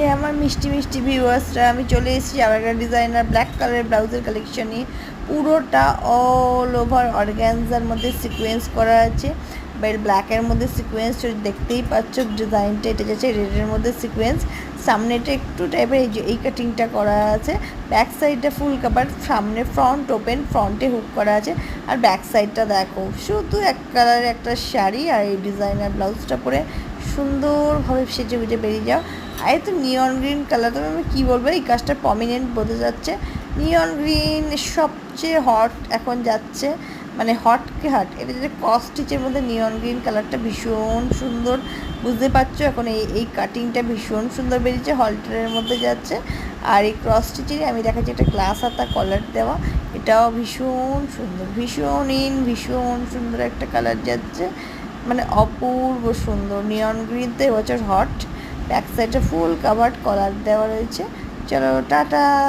এ আমার মিষ্টি মিষ্টি ভিউয়ার্সরা, আমি চলে এসেছি আবার একটা ডিজাইনার ব্ল্যাক কালারের ব্লাউজের কালেকশন নিয়ে। পুরোটা অল ওভার অর্গ্যানজার মধ্যে সিকোয়েন্স করা আছে, বা ব্ল্যাকের মধ্যে সিকোয়েন্স দেখতেই পাচ্ছ। ডিজাইনটা এটা যাচ্ছে রেডের মধ্যে সিকোয়েন্স, সামনেটা একটু টাইপের এই কাটিংটা করা আছে। ব্যাক সাইডটা ফুল কাভার, সামনে ফ্রন্ট ওপেন, ফ্রন্টে হুক করা আছে। আর ব্যাক সাইডটা দেখো, শুধু এক কালারের একটা শাড়ি আর এই ডিজাইনার ব্লাউজটা পরে সুন্দরভাবে সেজে গুজে বেরিয়ে যাও। আর এই তো নিয়ন গ্রিন কালার, তবে আমি কী বলবো, এই কাজটা প্রমিনেন্ট বোঝা যাচ্ছে। নিয়ন গ্রিন সবচেয়ে হট এখন যাচ্ছে, মানে হটকে হট। এটা যে ক্রস স্টিচের মধ্যে নিয়ন গ্রিন কালারটা ভীষণ সুন্দর, বুঝতে পারছো। এখন এই কাটিংটা ভীষণ সুন্দর বেরিয়েছে, হলটারের মধ্যে যাচ্ছে। আর এই ক্রস স্টিচেরই আমি দেখাচ্ছি একটা গ্লাস হাতা কলার দেওয়া, এটাও ভীষণ সুন্দর, ভীষণ সুন্দর একটা কালার যাচ্ছে, মানে অপূর্ব সুন্দর। নিয়ন গ্রিন তো এবছর হট। ব্যাক সাইডে ফুল কাভার্ড কলার দেওয়া রয়েছে। চলো টাটা।